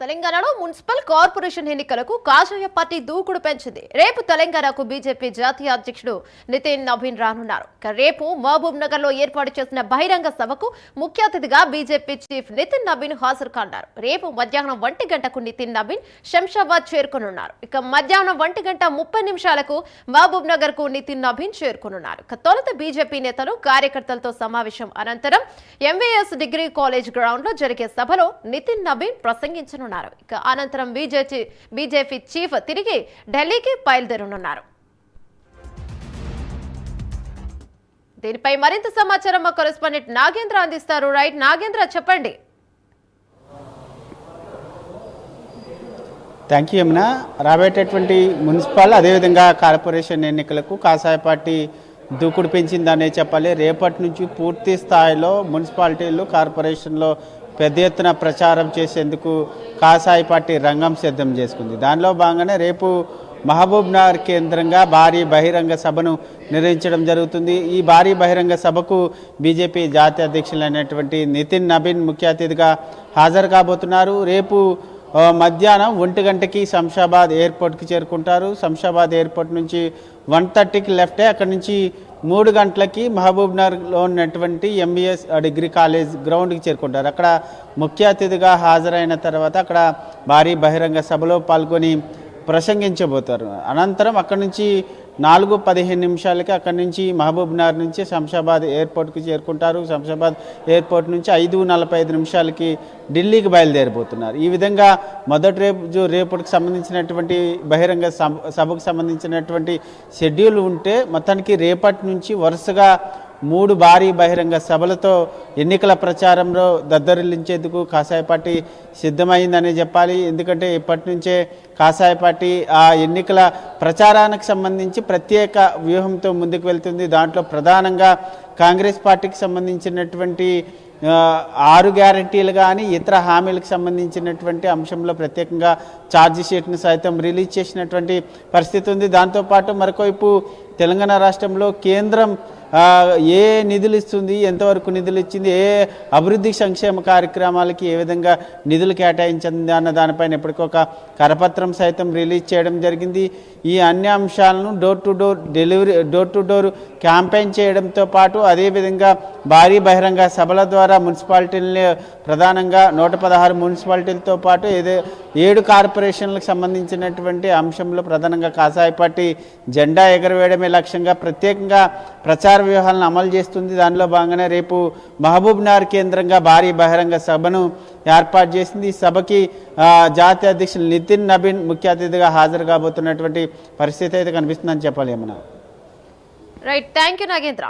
తెలంగాణలో municipal corporation ఎన్నికలకు కాషాయ పార్టీ దూకుడు పెంచింది. రేపు తెలంగాణకు బీజేపీ జాతీయ అధ్యక్షుడు నితిన్ నబీన్ రానున్నారు. రేపు మహబూబ్ నగర్ లో ఏర్పాటు చేసిన బహిరంగ సభకు ముఖ్య అతిథిగా బీజేపీ చీఫ్ నితిన్ నబీన్ హాజరు కానున్నారు. రేపు మధ్యాహ్నం 1 గంటకు నితిన్ నబీన్ శంషాబాద్ చేరుకోనున్నారు. మధ్యాహ్నం 1:30 మహబూబ్ నగర్ కు నితిన్ నబీన్ చేరుకోనున్నారు. తొలుత బీజేపీ నేతలు కార్యకర్తలతో సమావేశం అనంతరం ఎంవీఎస్ డిగ్రీ కాలేజ్ గ్రౌండ్ లో జరిగే సభలో నితిన్ నబీన్ ప్రసంగించనున్నారు. అనంతరం బీజేపీ చీఫ్ తిరిగి ఢిల్లీకి బయలుదేరనున్నారు. దీనిపై మరింత సమాచారం మా కరెస్పాండెంట్ నాగేంద్ర అందిస్తారు. రైట్ నాగేంద్ర, చెప్పండి. Thank you Yamuna. రాబోయేటటువంటి మున్సిపల్ అదేవిధంగా కార్పొరేషన్ ఎన్నికలకు కాషాయ పార్టీ దూకుడు పెంచిందనే చెప్పాలి. రేపటి నుంచి పూర్తి స్థాయిలో మున్సిపాలిటీలు కార్పొరేషన్లో పెద్ద ఎత్తున ప్రచారం చేసేందుకు కాషాయ పార్టీ రంగం సిద్ధం చేసుకుంది. దానిలో భాగంగానే రేపు మహబూబ్ నగర్ కేంద్రంగా భారీ బహిరంగ సభను నిర్వహించడం జరుగుతుంది. ఈ భారీ బహిరంగ సభకు బీజేపీ జాతీయ అధ్యక్షులైనటువంటి నితిన్ నబీన్ ముఖ్య అతిథిగా హాజరు కాబోతున్నారు. రేపు మధ్యాహ్నం 1 గంటకి శంషాబాద్ ఎయిర్పోర్ట్కి చేరుకుంటారు. శంషాబాద్ ఎయిర్పోర్ట్ నుంచి 1:30కి లెఫ్టే అక్కడి నుంచి 3 గంటలకి మహబూబ్ నగర్లో ఉన్నటువంటి ఎంబీఎస్ డిగ్రీ కాలేజ్ గ్రౌండ్కి చేరుకుంటారు. అక్కడ ముఖ్య అతిథిగా హాజరైన తర్వాత అక్కడ భారీ బహిరంగ సభలో పాల్గొని ప్రసంగించబోతారు. అనంతరం అక్కడి నుంచి 4:15 అక్కడి నుంచి మహబూబ్ నగర్ నుంచి శంషాబాద్ ఎయిర్పోర్ట్కి చేరుకుంటారు. శంషాబాద్ ఎయిర్పోర్ట్ నుంచి 5:45 ఢిల్లీకి బయలుదేరిపోతున్నారు. ఈ విధంగా మొదటి రేపటికి సంబంధించినటువంటి బహిరంగ సభకు సంబంధించినటువంటి షెడ్యూల్ ఉంటే మొత్తానికి రేపటి నుంచి వరుసగా 3 భారీ బహిరంగ సభలతో ఎన్నికల ప్రచారంలో దద్దరిల్లించేందుకు కాషాయ పార్టీ సిద్ధమైందనే చెప్పాలి. ఎందుకంటే ఇప్పటి నుంచే కాషాయ పార్టీ ఆ ఎన్నికల ప్రచారానికి సంబంధించి ప్రత్యేక వ్యూహంతో ముందుకు వెళ్తుంది. దాంట్లో ప్రధానంగా కాంగ్రెస్ పార్టీకి సంబంధించినటువంటి 6 గ్యారంటీలు కానీ ఇతర హామీలకు సంబంధించినటువంటి అంశంలో ప్రత్యేకంగా ఛార్జీ షీట్ను సైతం రిలీజ్ చేసినటువంటి పరిస్థితి ఉంది. దాంతోపాటు మరొకవైపు తెలంగాణ రాష్ట్రంలో కేంద్రం ఏ నిధులు ఇస్తుంది, ఎంతవరకు నిధులు ఇచ్చింది, ఏ అభివృద్ధి సంక్షేమ కార్యక్రమాలకి ఏ విధంగా నిధులు కేటాయించింది అన్న దానిపైన ఎప్పటికొక కరపత్రం సైతం రిలీజ్ చేయడం జరిగింది. ఈ అన్ని అంశాలను డోర్ టు డోర్ క్యాంపెయిన్ చేయడంతో పాటు అదేవిధంగా భారీ బహిరంగ సభల ద్వారా మున్సిపాలిటీలని ప్రధానంగా 116 మున్సిపాలిటీలతో పాటు 7 కార్పొరేషన్లకు సంబంధించినటువంటి అంశంలో ప్రధానంగా కాషాయ పార్టీ జెండా ఎగరవేయడమే లక్ష్యంగా ప్రత్యేకంగా ప్రచార వ్యూహాలను అమలు చేస్తుంది. దానిలో భాగంగానే రేపు మహబూబ్ నగర్ కేంద్రంగా భారీ బహిరంగ సభను ఏర్పాటు చేసింది. ఈ సభకి జాతీయ అధ్యక్షులు నితిన్ నబీన్ ముఖ్య అతిథిగా హాజరు కాబోతున్నటువంటి పరిస్థితి అయితే కనిపిస్తుందని చెప్పాలి. ఏమన్నా రైట్, థ్యాంక్ యూ నాగేంద్ర.